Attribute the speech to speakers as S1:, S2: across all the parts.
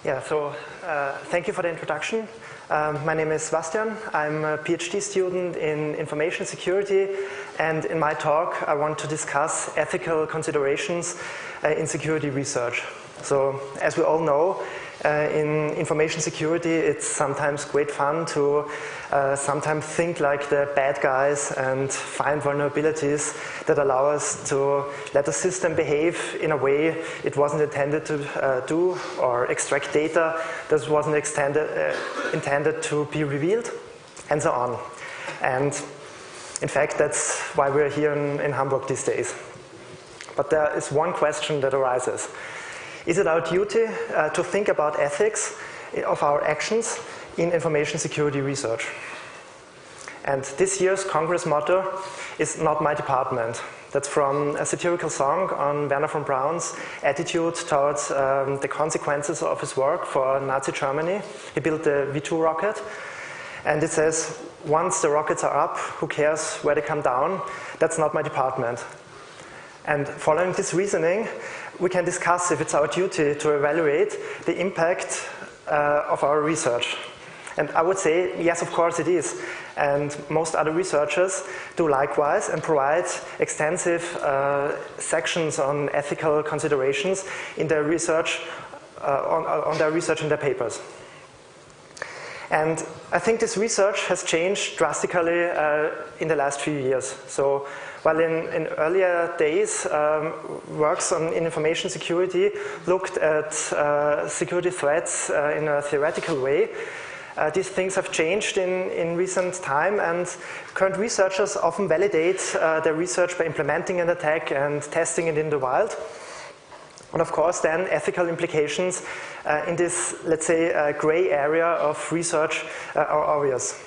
S1: Yeah, so thank you for the introduction. My name is Sebastian. I'm a PhD student in information security, and in my talk I want to discuss ethical considerations in security research. So, as we all know, in information security it's sometimes great fun to sometimes think like the bad guys and find vulnerabilities that allow us to let the system behave in a way it wasn't intended to do, or extract data that wasn't intended to be revealed, and so on. And in fact, that's why we're here in Hamburg these days. But there is one question that arises. Is it our duty to think about ethics of our actions in information security research? And this year's Congress motto is "Not my department." That's from a satirical song on Werner von Braun's attitude towards the consequences of his work for Nazi Germany. He built the V2 rocket, and it says, "Once the rockets are up, who cares where they come down? That's not my department." And following this reasoning, we can discuss if it's our duty to evaluate the impact of our research. And I would say, yes, of course it is. And most other researchers do likewise and provide extensive sections on ethical considerations in their research, on their research in their papers. And I think this research has changed drastically in the last few years. So, while in earlier days, works in information security looked at security threats in a theoretical way, these things have changed in recent time, and current researchers often validate their research by implementing an attack and testing it in the wild. And of course, then ethical implications in this, let's say, gray area of research are obvious.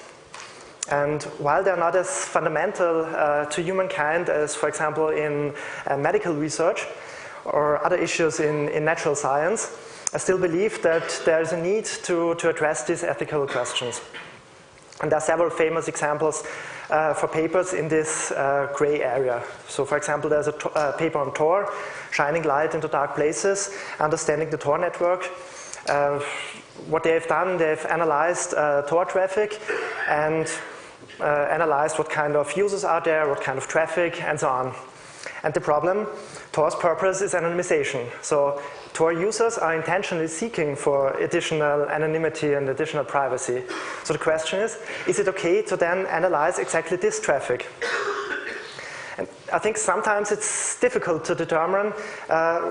S1: And while they're not as fundamental to humankind as, for example, in medical research or other issues in natural science, I still believe that there is a need to address these ethical questions. And there are several famous examples for papers in this gray area. So, for example, there's a paper on Tor, Shining Light into Dark Places, Understanding the Tor Network. What they've done, they've analyzed Tor traffic and analyzed what kind of users are there, what kind of traffic, and so on. And the problem, Tor's purpose is anonymization. So Tor users are intentionally seeking for additional anonymity and additional privacy. So the question is it okay to then analyze exactly this traffic? And I think sometimes it's difficult to determine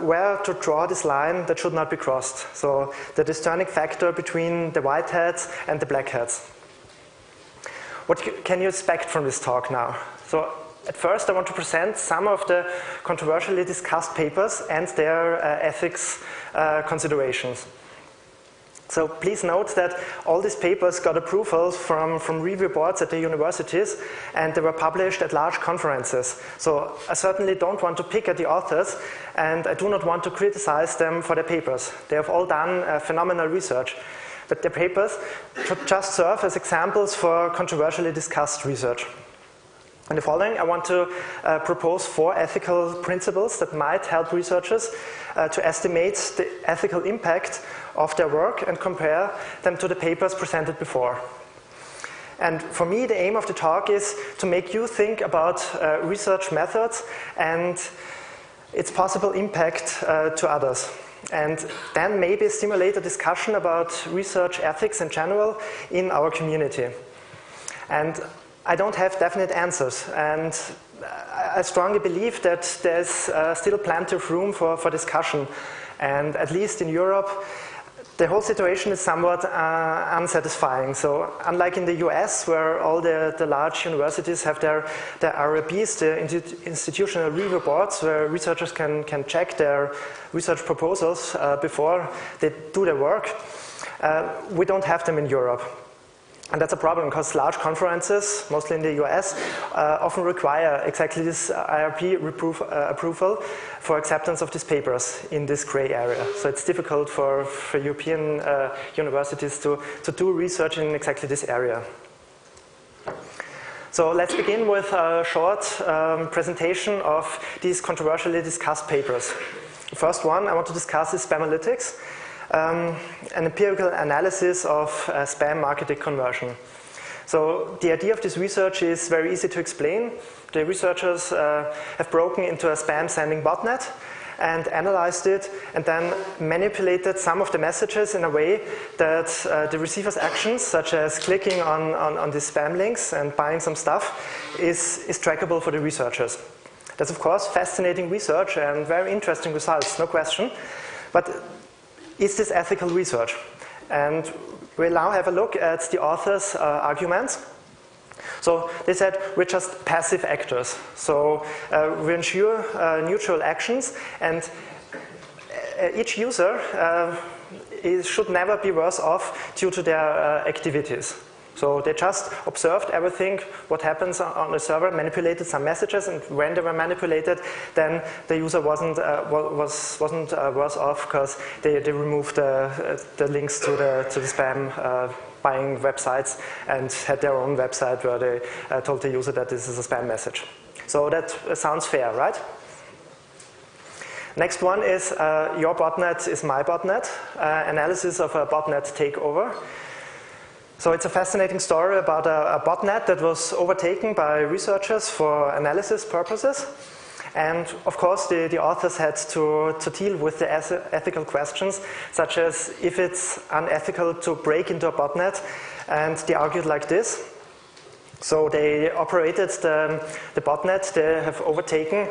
S1: where to draw this line that should not be crossed. So the discerning factor between the white hats and the black hats. What can you expect from this talk now? So at first I want to present some of the controversially discussed papers and their ethics considerations. So please note that all these papers got approval from review boards at the universities, and they were published at large conferences. So I certainly don't want to pick at the authors, and I do not want to criticize them for their papers. They have all done phenomenal research. But their papers should just serve as examples for controversially discussed research. In the following, I want to propose 4 ethical principles that might help researchers to estimate the ethical impact of their work and compare them to the papers presented before. And for me, the aim of the talk is to make you think about research methods and its possible impact to others. And then maybe stimulate a discussion about research ethics in general in our community. And I don't have definite answers, and I strongly believe that there's still plenty of room for discussion. And at least in Europe, the whole situation is somewhat unsatisfying. So unlike in the US, where all the large universities have their IRBs, the institutional review boards, where researchers can check their research proposals before they do their work, we don't have them in Europe. And that's a problem because large conferences, mostly in the US, often require exactly this IRB approval for acceptance of these papers in this gray area. So it's difficult for European universities to do research in exactly this area. So let's begin with a short presentation of these controversially discussed papers. The first one I want to discuss is spamalytics. an empirical analysis of spam marketing conversion. So the idea of this research is very easy to explain. The researchers have broken into a spam sending botnet and analyzed it, and then manipulated some of the messages in a way that the receiver's actions, such as clicking on these spam links and buying some stuff, is trackable for the researchers. That's of course fascinating research and very interesting results, no question. But is this ethical research? And we'll now have a look at the authors' arguments. So they said we're just passive actors. So we ensure neutral actions, and each user should never be worse off due to their activities. So they just observed everything, what happens on the server, manipulated some messages, and when they were manipulated, then the user wasn't worse off because they removed the links to the spam buying websites and had their own website where they told the user that this is a spam message. So that sounds fair, right? Next one is your botnet is my botnet, analysis of a botnet takeover. So it's a fascinating story about a botnet that was overtaken by researchers for analysis purposes. And of course, the authors had to deal with the ethical questions, such as if it's unethical to break into a botnet. And they argued like this. So they operated the botnet they have overtaken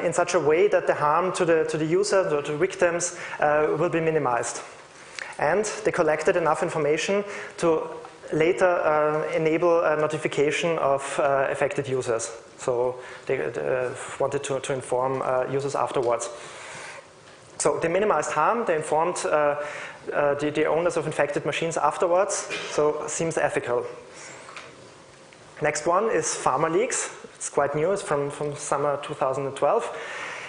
S1: in such a way that the harm to the user, or to victims, will be minimized. And they collected enough information to later enable a notification of affected users. So they wanted to inform users afterwards. So they minimized harm, they informed the owners of infected machines afterwards, so seems ethical. Next one is Pharma Leaks. It's quite new, it's from summer 2012.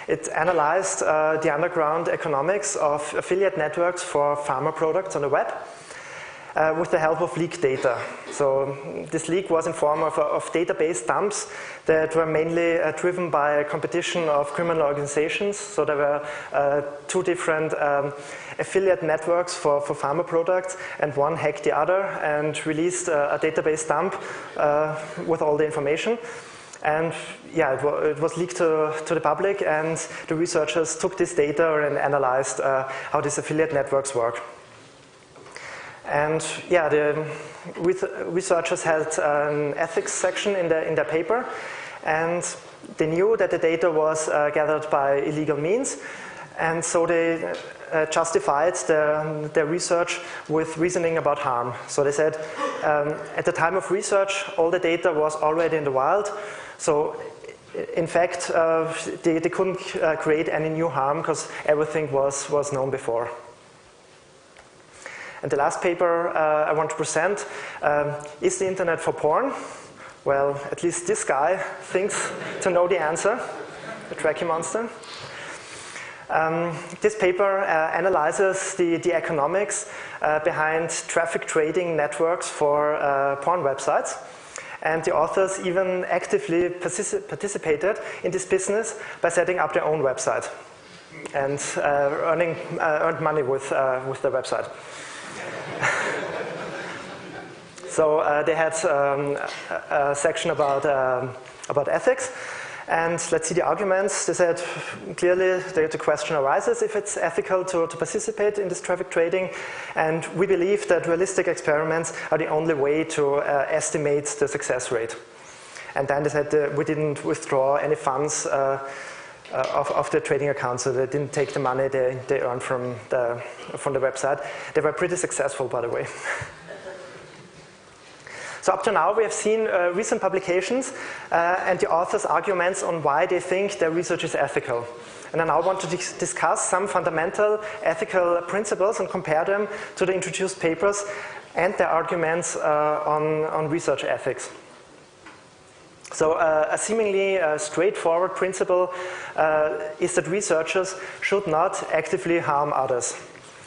S1: It analyzed the underground economics of affiliate networks for pharma products on the web with the help of leaked data. So this leak was in form of database dumps that were mainly driven by a competition of criminal organizations. So there were two different affiliate networks for pharma products, and one hacked the other and released a database dump with all the information. And yeah, it was leaked to the public, and the researchers took this data and analyzed how these affiliate networks work. And yeah, the researchers had an ethics section in their paper, and they knew that the data was gathered by illegal means, and so they justified their research with reasoning about harm. So they said, at the time of research, all the data was already in the wild. So in fact, they couldn't create any new harm because everything was known before. And the last paper I want to present is the internet for porn? Well, at least this guy thinks to know the answer, the Tracky monster. This paper analyzes the economics behind traffic trading networks for porn websites. And the authors even actively participated in this business by setting up their own website and earned money with their website. So they had a section about ethics. And let's see the arguments. They said clearly the question arises if it's ethical to participate in this traffic trading, and we believe that realistic experiments are the only way to estimate the success rate. And then they said we didn't withdraw any funds of the trading account, so they didn't take the money they earned from the website. They were pretty successful, by the way. So up to now, we have seen recent publications and the authors' arguments on why they think their research is ethical. And I now want to discuss some fundamental ethical principles and compare them to the introduced papers and their arguments on research ethics. So a seemingly straightforward principle is that researchers should not actively harm others.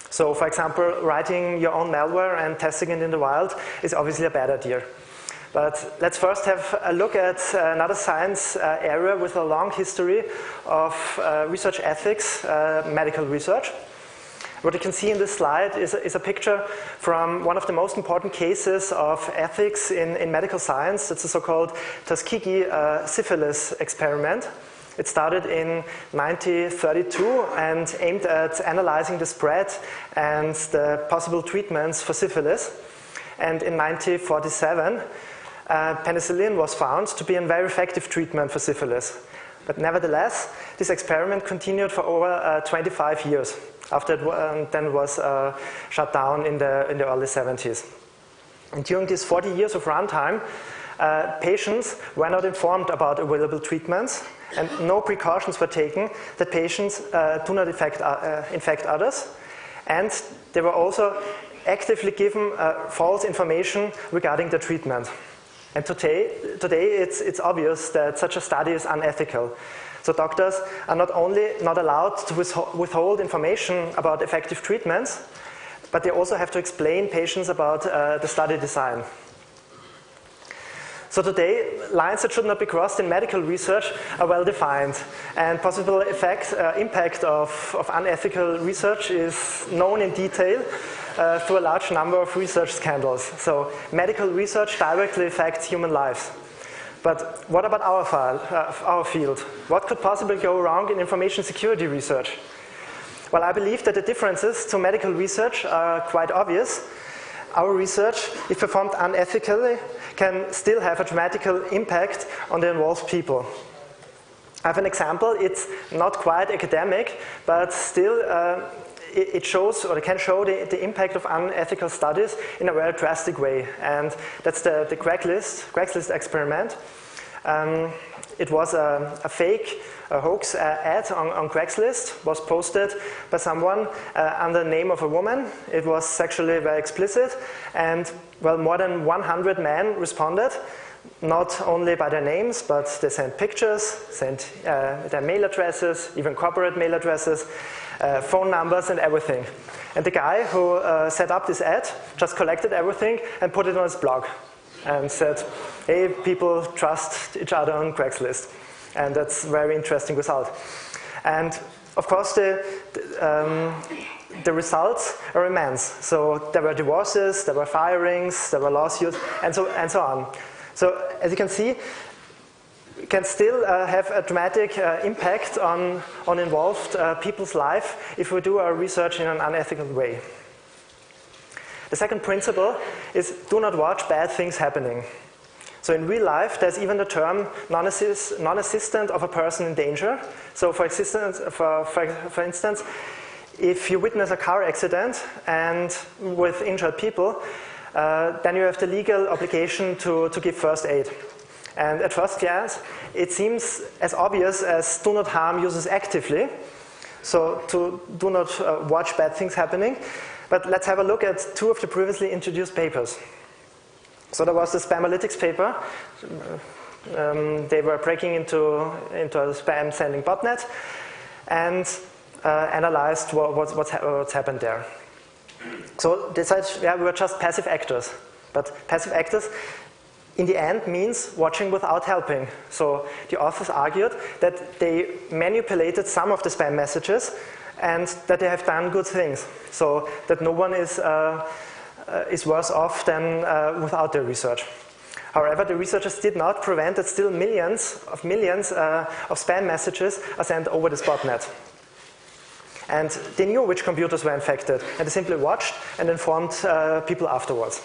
S1: So, for example, writing your own malware and testing it in the wild is obviously a bad idea. But let's first have a look at another science area with a long history of research ethics, medical research. What you can see in this slide is a picture from one of the most important cases of ethics in medical science. It's the so-called Tuskegee syphilis experiment. It started in 1932 and aimed at analyzing the spread and the possible treatments for syphilis. And in 1947, penicillin was found to be a very effective treatment for syphilis. But nevertheless, this experiment continued for over 25 years. After it then was shut down in the early 70s. And during these 40 years of runtime, patients were not informed about available treatments, and no precautions were taken that patients do not infect others. And they were also actively given false information regarding the treatment. And today it's obvious that such a study is unethical. So doctors are not only not allowed to withhold information about effective treatments, but they also have to explain patients about the study design. So today, lines that should not be crossed in medical research are well defined, and possible impact of unethical research is known in detail through a large number of research scandals. So medical research directly affects human lives. But what about our field? What could possibly go wrong in information security research? Well, I believe that the differences to medical research are quite obvious. Our research, if performed unethically, can still have a dramatic impact on the involved people. I have an example. It's not quite academic, but still it shows, or it can show the impact of unethical studies in a very drastic way. And that's the Craigslist experiment. It was a fake, a hoax ad on Craigslist, was posted by someone under the name of a woman. It was sexually very explicit, and well, more than 100 men responded, not only by their names, but they sent pictures, sent their mail addresses, even corporate mail addresses, phone numbers and everything. And the guy who set up this ad just collected everything and put it on his blog and said, hey, people trust each other on Craigslist. And that's a very interesting result. And of course, the results are immense. So there were divorces, there were firings, there were lawsuits, and so on. So as you can see, it can still have a dramatic impact on involved people's life if we do our research in an unethical way. The second principle is do not watch bad things happening. So in real life, there's even the term non-assistant of a person in danger. So for instance, if you witness a car accident and with injured people, then you have the legal obligation to give first aid. And at first glance, it seems as obvious as do not harm users actively. So to do not watch bad things happening. But let's have a look at two of the previously introduced papers. So there was the Spamalytics paper. They were breaking into a spam sending botnet and analyzed what's happened there. So they said, yeah, we were just passive actors. But passive actors, in the end, means watching without helping. So the authors argued that they manipulated some of the spam messages and that they have done good things. So that no one is worse off than without their research. However, the researchers did not prevent that still millions of spam messages are sent over this botnet. And they knew which computers were infected, and they simply watched and informed people afterwards.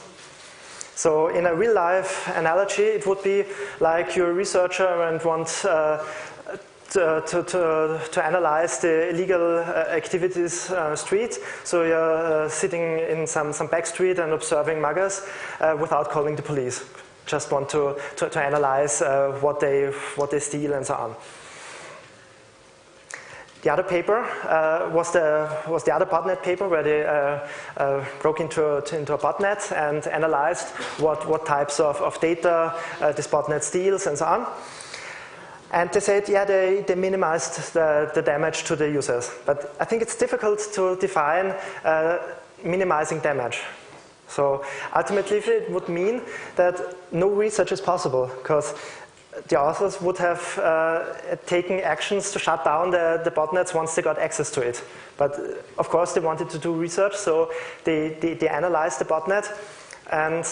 S1: So in a real-life analogy, it would be like you're a researcher and want to analyze the illegal activities on the street. So you're sitting in some back street and observing muggers without calling the police. Just want to analyze what they steal and so on. The other paper was the other botnet paper where they broke into a botnet and analyzed what types of data this botnet steals and so on. And they said, yeah, they minimized the damage to the users. But I think it's difficult to define minimizing damage. So ultimately, it would mean that no research is possible, because the authors would have taken actions to shut down the botnets once they got access to it. But of course they wanted to do research, so they analyzed the botnet, and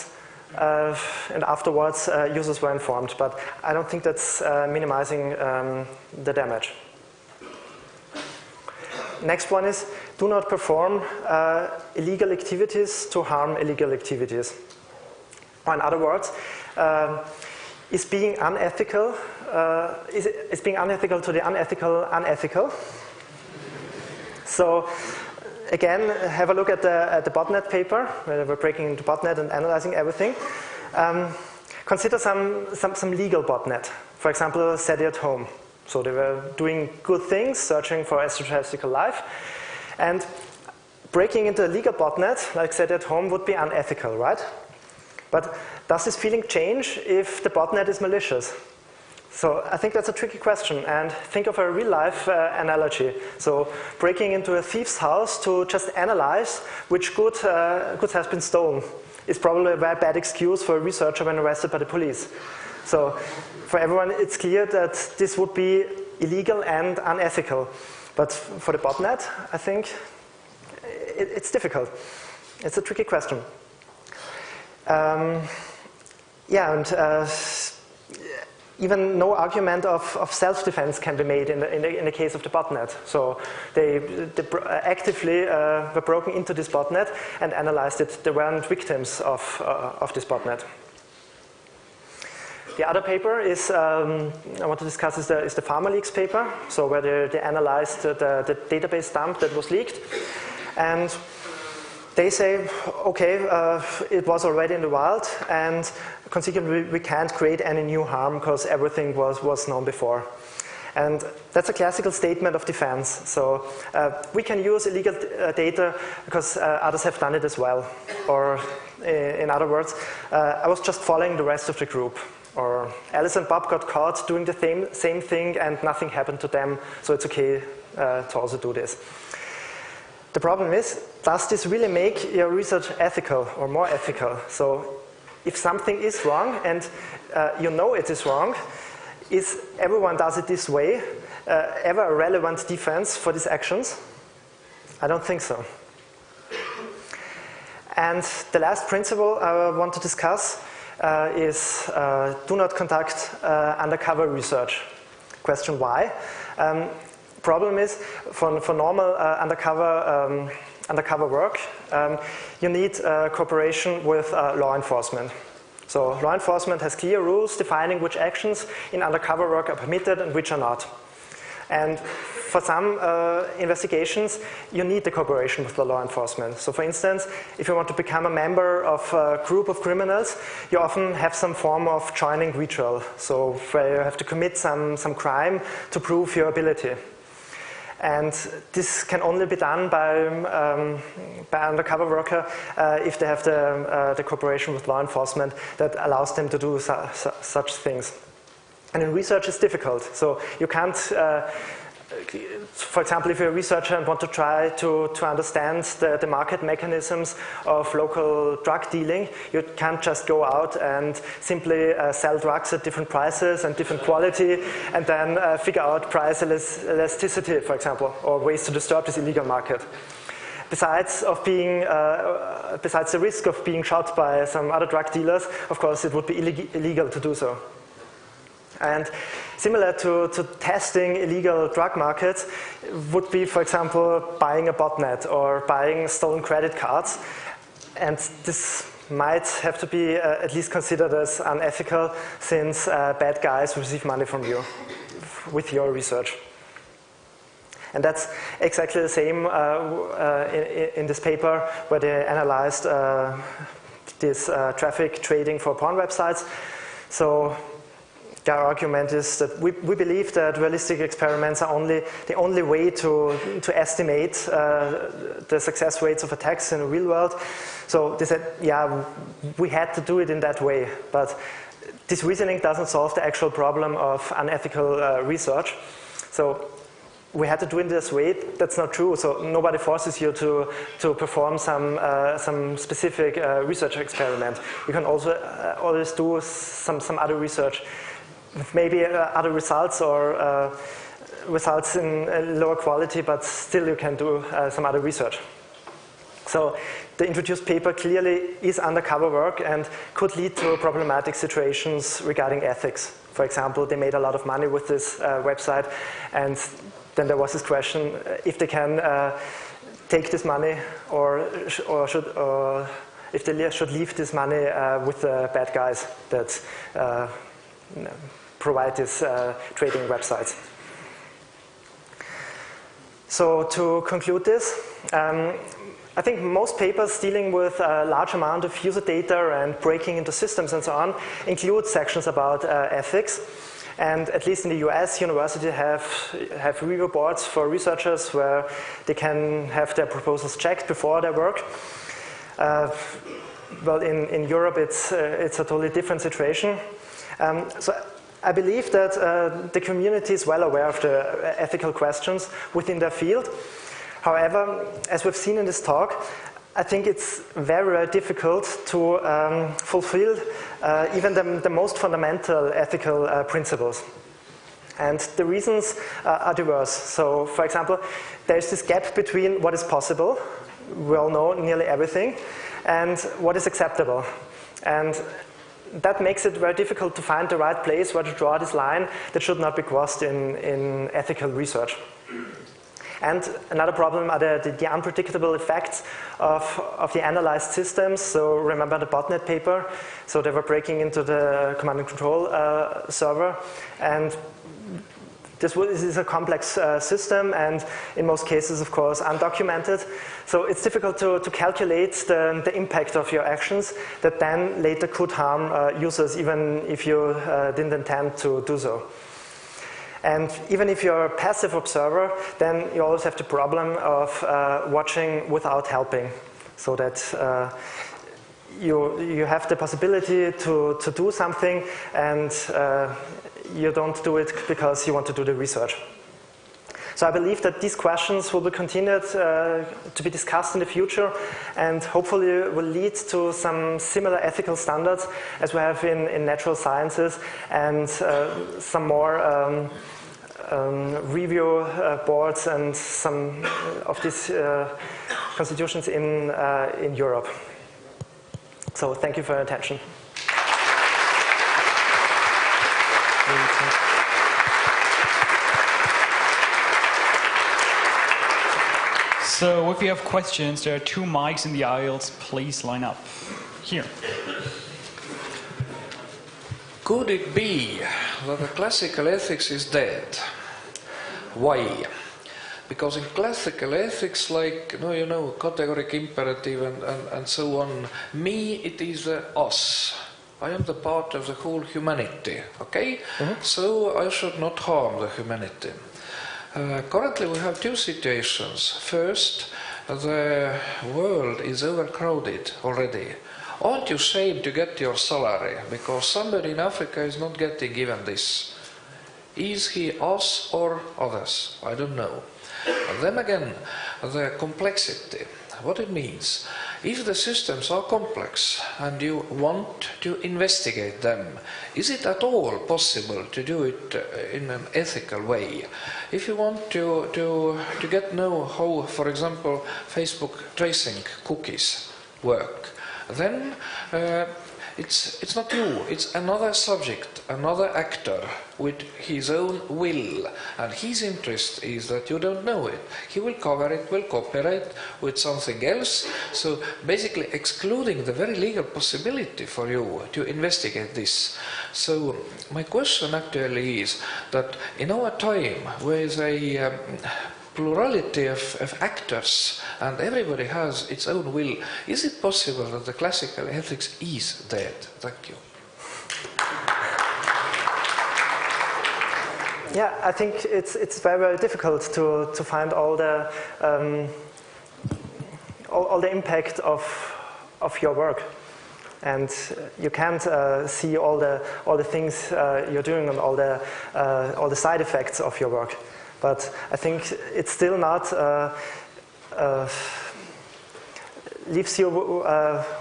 S1: afterwards users were informed. But I don't think that's minimizing the damage. Next one is, do not perform illegal activities to harm illegal activities. Or in other words, is being unethical to the unethical unethical? So again, have a look at the botnet paper, where we're breaking into botnet and analyzing everything. Consider some legal botnet. For example, SETI at home. So they were doing good things, searching for extraterrestrial life. And breaking into a legal botnet, like SETI at home, would be unethical, right? But does this feeling change if the botnet is malicious? So I think that's a tricky question, and think of a real-life analogy. So breaking into a thief's house to just analyze which goods have been stolen is probably a very bad excuse for a researcher when arrested by the police. So for everyone, it's clear that this would be illegal and unethical. But for the botnet, I think it's difficult. It's a tricky question. Even no argument of self-defense can be made in the case of the botnet. So they actively were broken into this botnet and analyzed it. They weren't victims of this botnet. The other paper is, I want to discuss, is the PharmaLeaks paper, so where they analyzed the database dump that was leaked. And they say, okay, it was already in the wild, and consequently we can't create any new harm because everything was known before. And that's a classical statement of defense. So we can use illegal data because others have done it as well. Or in other words, I was just following the rest of the group. Or Alice and Bob got caught doing the same thing and nothing happened to them, so it's okay to also do this. The problem is, does this really make your research ethical or more ethical? So if something is wrong and you know it is wrong, is everyone does it this way ever a relevant defense for these actions? I don't think so. And the last principle I want to discuss is do not conduct undercover research. Question why? Problem is, for normal undercover work, you need cooperation with law enforcement. So law enforcement has clear rules defining which actions in undercover work are permitted and which are not. And for some investigations, you need the cooperation with the law enforcement. So for instance, if you want to become a member of a group of criminals, you often have some form of joining ritual. So where you have to commit some crime to prove your ability. And this can only be done by undercover worker if they have the cooperation with law enforcement that allows them to do such things. And in research it's difficult. So you can't, for example, if you're a researcher and want to try to understand the market mechanisms of local drug dealing, you can't just go out and simply sell drugs at different prices and different quality and then figure out price elasticity, for example, or ways to disturb this illegal market. Besides the risk of being shot by some other drug dealers, of course it would be illegal to do so. And similar to testing illegal drug markets would be, for example, buying a botnet or buying stolen credit cards. And this might have to be at least considered as unethical, since bad guys receive money from you with your research. And that's exactly the same in this paper where they analyzed this traffic trading for porn websites. So their argument is that we believe that realistic experiments are the only way to estimate the success rates of attacks in the real world. So they said, yeah, we had to do it in that way. But this reasoning doesn't solve the actual problem of unethical research. So we had to do it this way. That's not true. So nobody forces you to perform some specific research experiment. You can also always do some other research with maybe other results or results in lower quality, but still you can do some other research. So the introduced paper clearly is undercover work and could lead to problematic situations regarding ethics. For example, they made a lot of money with this website, and then there was this question if they can take this money or if they should leave this money with the bad guys that provide these trading websites. So to conclude this, I think most papers dealing with a large amount of user data and breaking into systems and so on include sections about ethics. And at least in the US, universities have review boards for researchers where they can have their proposals checked before their work. Well, in Europe, it's a totally different situation. So I believe that the community is well aware of the ethical questions within their field. However, as we've seen in this talk, I think it's very, very difficult to fulfill even the most fundamental ethical principles. And the reasons are diverse. So, for example, there's this gap between what is possible, we all know nearly everything, and what is acceptable. And that makes it very difficult to find the right place where to draw this line that should not be crossed in ethical research. And another problem are the unpredictable effects of the analyzed systems. So remember the botnet paper? So they were breaking into the command and control server, and this is a complex system, and in most cases, of course, undocumented. So it's difficult to calculate the impact of your actions that then later could harm users, even if you didn't intend to do so. And even if you're a passive observer, then you always have the problem of watching without helping, so that you have the possibility to do something, and you don't do it because you want to do the research. So I believe that these questions will be continued to be discussed in the future, and hopefully will lead to some similar ethical standards as we have in natural sciences, and some more review boards and some of these constitutions in Europe. So thank you for your attention.
S2: So if you have questions, there are 2 mics in the aisles. Please line up. Here.
S3: Could it be that the classical ethics is dead? Why? Because in classical ethics, like, categoric imperative and so on, me, it is us. I am the part of the whole humanity, okay? Mm-hmm. So I should not harm the humanity. Currently we have 2 situations. First, the world is overcrowded already. Aren't you ashamed to get your salary because somebody in Africa is not getting even this? Is he us or others? I don't know. And then again, the complexity, what it means. If the systems are complex and you want to investigate them, is it at all possible to do it in an ethical way? If you want to get know how, for example, Facebook tracing cookies work, then it's not you, it's another subject, another actor with his own will, and his interest is that you don't know it. He will cover it, will copyright with something else, so basically excluding the very legal possibility for you to investigate this. So my question actually is that in our time, with a plurality of actors and everybody has its own will, is it possible that the classical ethics is dead? Thank you.
S1: Yeah, I think it's very, very difficult to find all the impact of your work, and you can't see all the things you're doing and all the side effects of your work. But I think it's still not leaves you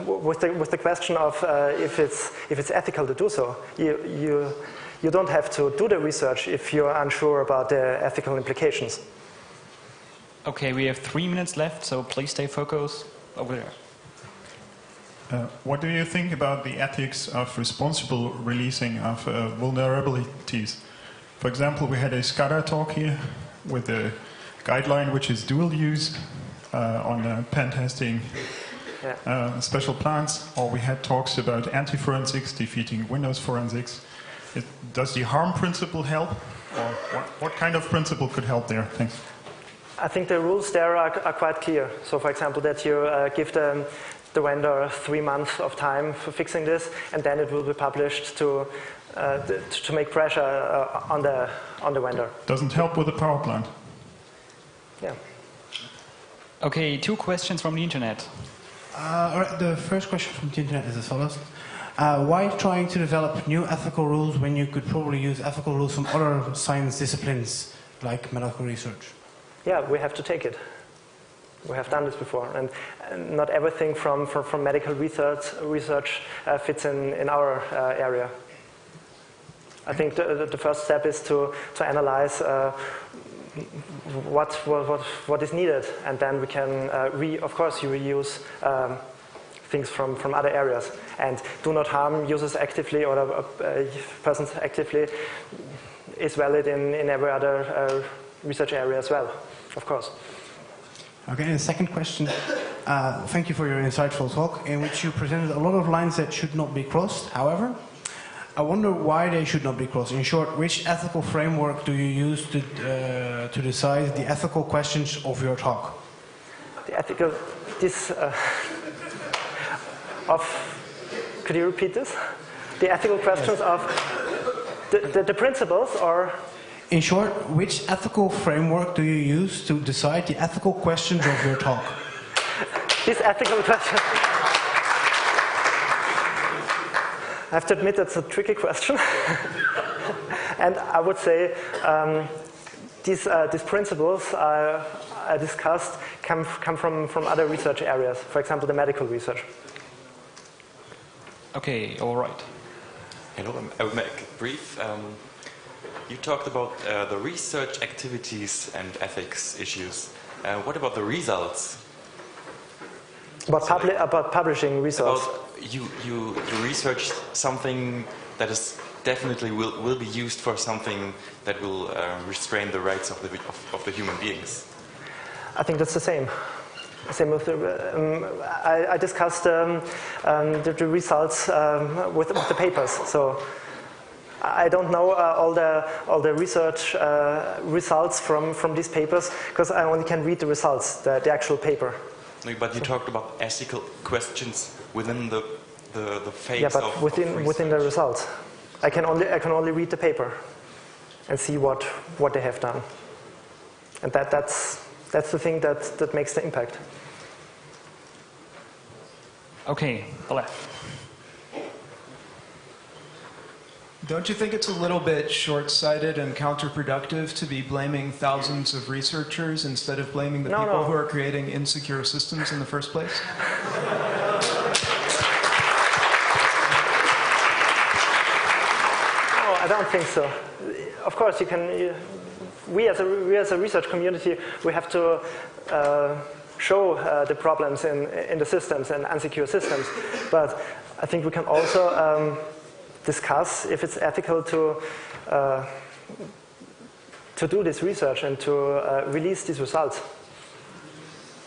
S1: with the question of if it's ethical to do so. You you don't have to do the research if you're unsure about the ethical implications.
S2: Okay, we have 3 minutes left, so please stay focused over there.
S4: What do you think about the ethics of responsible releasing of vulnerabilities? For example, we had a SCADA talk here with a guideline which is dual use on pen testing special plans, or we had talks about anti-forensics defeating Windows forensics. Does the harm principle help, or what kind of principle could help there? Thanks.
S1: I think the rules there are quite clear. So, for example, that you give the vendor 3 months of time for fixing this, and then it will be published to make pressure on the vendor.
S4: Doesn't help with the power plant.
S1: Yeah.
S2: Okay, 2 questions from the internet.
S5: All right, the first question from the internet is as follows. Why trying to develop new ethical rules when you could probably use ethical rules from other science disciplines, like medical research?
S1: Yeah, we have to take it. We have done this before, and not everything from medical research fits in our area. I think the first step is to analyze what is needed, and then we can of course reuse things from other areas, and do not harm users actively or persons actively is valid in every other research area as well, of course.
S5: Okay, and the second question, thank you for your insightful talk, in which you presented a lot of lines that should not be crossed. However, I wonder why they should not be crossed. In short, which ethical framework do you use to decide the ethical questions of your talk?
S1: The ethical, could you repeat this? The ethical questions of the principles, or?
S5: In short, which ethical framework do you use to decide the ethical questions of your talk?
S1: This ethical question. I have to admit that's a tricky question. And I would say these principles I discussed come from other research areas, for example, the medical research.
S2: Okay, all right.
S6: Hello, I will make it brief. You talked about the research activities and ethics issues. What about the results?
S1: About publishing results.
S6: About you research something that is definitely will be used for something that will restrain the rights of the human beings.
S1: I think that's the same. Same with I discussed the results with the papers. So I don't know all the research results from these papers, because I only can read the results, the actual paper.
S6: No, but you talked about ethical questions within the phase.
S1: Yeah, but within the results, I can only read the paper and see what they have done, and that's the thing that makes the impact.
S2: Okay, the left.
S7: Don't you think it's a little bit short-sighted and counterproductive to be blaming thousands of researchers instead of blaming the people who are creating insecure systems in the first place?
S1: No, I don't think so. Of course, we as a research community, we have to show the problems in the systems and unsecure systems. But I think we can also discuss if it's ethical to do this research and to release these results.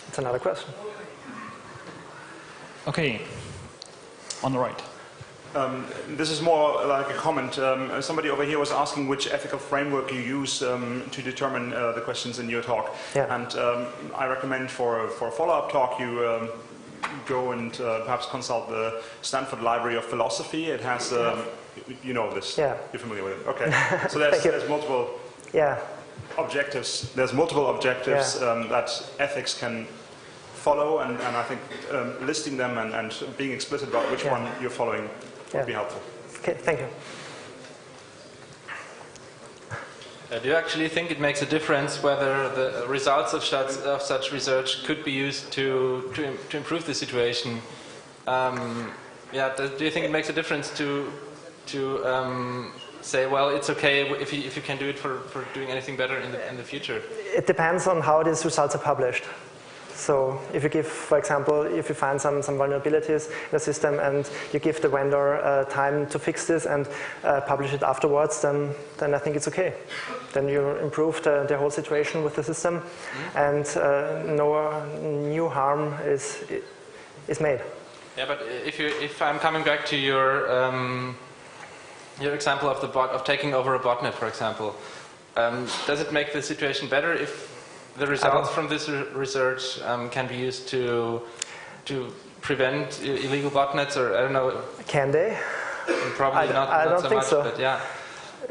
S1: It's another question.
S2: Okay, on the right.
S8: This is more like a comment. Somebody over here was asking which ethical framework you use to determine the questions in your talk.
S1: Yeah.
S8: And I recommend for a follow-up talk you go and perhaps consult the Stanford Library of Philosophy. It has, you know this.
S1: Yeah.
S8: You're familiar with it. Okay. So there's multiple objectives. There's multiple objectives that ethics can follow, and I think listing them and being explicit about which one you're following would be helpful.
S1: Okay, thank you.
S9: Do you actually think it makes a difference whether the results of such research could be used to improve the situation? Do you think it makes a difference to say, well, it's okay if you can do it for doing anything better in the future?
S1: It depends on how these results are published. So if you give, for example, if you find some vulnerabilities in the system and you give the vendor time to fix this and publish it afterwards, then I think it's okay. Then you improve the whole situation with the system, and no new harm is made.
S9: Yeah, but if I'm coming back to your example of taking over a botnet, for example, does it make the situation better if the results from this research can be used to prevent illegal botnets, or I don't know?
S1: Can they?
S9: Probably not.
S1: I don't
S9: so
S1: think
S9: much,
S1: so.
S9: But yeah.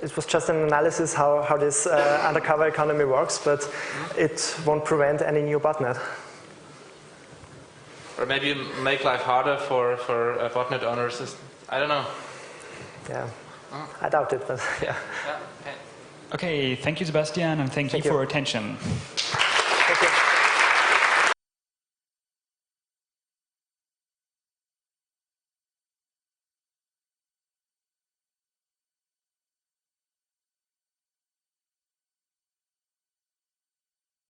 S1: It was just an analysis how this undercover economy works, but it won't prevent any new botnet.
S9: Or maybe make life harder for botnet owners. I don't know.
S1: Yeah, I doubt it, but yeah.
S2: Okay, thank you, Sebastian, and thank you for your attention.
S1: Thank you.